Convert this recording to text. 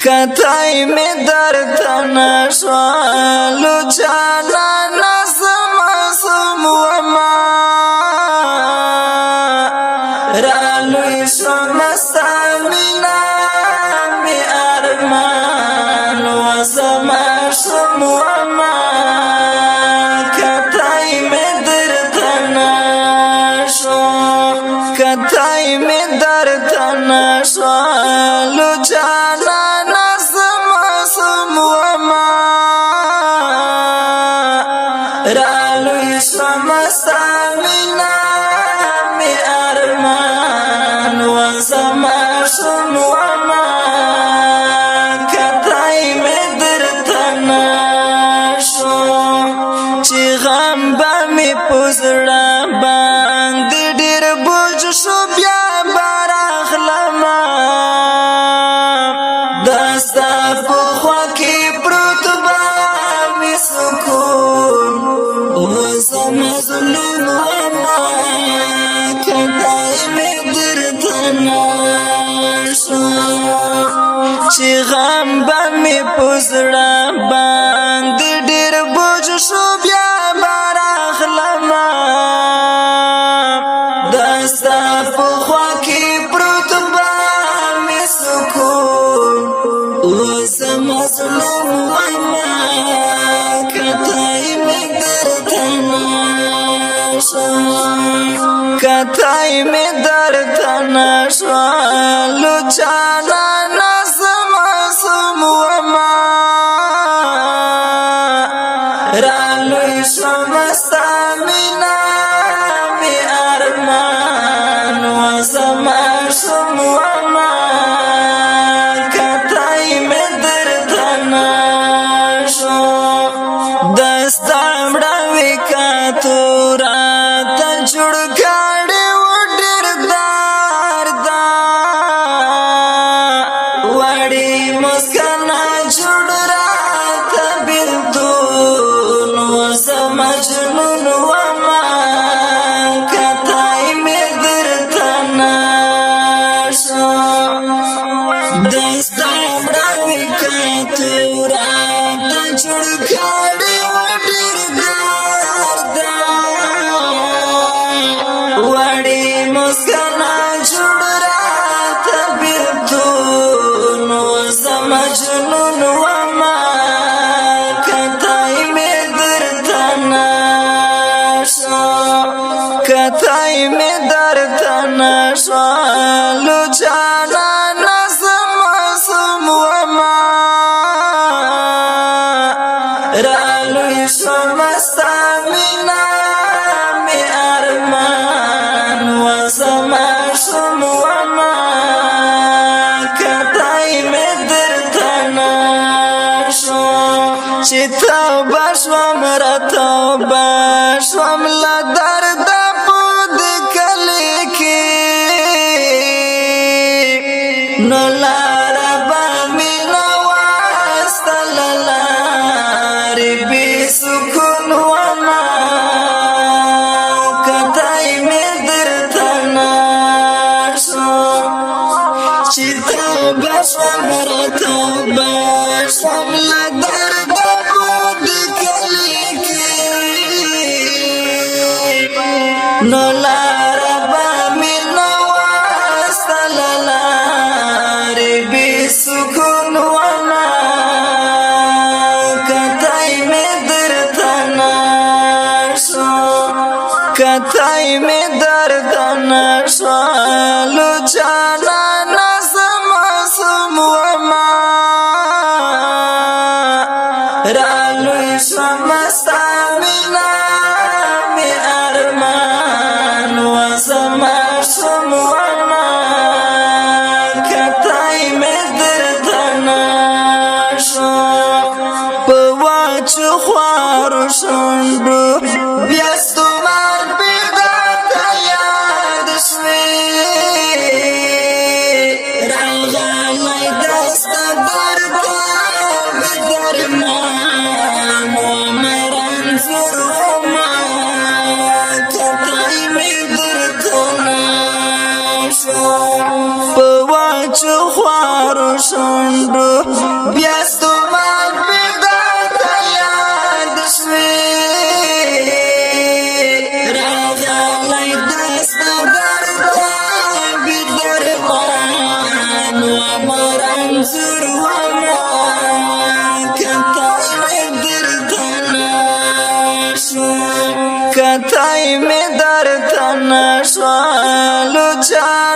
کتای می درته نشوه لوچانا نسم سموما رالوی شوم ستامینا می ارمان وزما شموما کتای می درته نشوه کتای می درته نشوه لوچانا رالوی شوم ستامینا می ارمان وزما شموما کتای می درته نشو چې غم به می په زړه باندې ډېر بوج شو بیا به راغلمه دا ستا په خوا کې پروت به می سکون مظلوم وما کتای می درته نشو چې غم به می په زړه باندې ډېر بوج شو بیا به راغلمه دا ستا په خوا کې پروت به می سکون اوس مظلوم وما کتای می درته کتای می درته نشوه لوچانا نسم سموما رالوی شوم ستامینا می ارمان وزما شموما کتای می درته نشوه دستا مړوي کاتورا ته جوړ کړي و ډېر درد وړي مسکنا جوړ راته بلدون وزما جنون وما کتای می درته نشو دستا مړوي کاتورا ته جوړ کړي مسکنا جوړ راته بلدون وزما جنون وما کتای می درته نشو کتای می درته نشو لوچانا نسم سموما رالوی شوم ستامینا می ارمان وزما شموما کتای می درته نشو چې توبه شوم را توبه شوم له درده په دې کلي کې نو لاره به مې نه واستله لارې بې سکون وما کتای می درته نشو چې توبه شوم را توبه شوم له درده په دې کلي کې نو لاره به مې نه واستله لارې بې سکون وما کتای می درته نشو کتای می درته نشوه لوچانا نسم سموما رالوی شوم ستامینا می ارمان وزما شموما کتای می درته نشو په واچو خوارو شونډو بیا ستومان پیدا ته یاد شوې راغلی دسته درته بدرمان ومرنځور وما کتای می درته نشو په واچو خوارو شونډو شوالو چا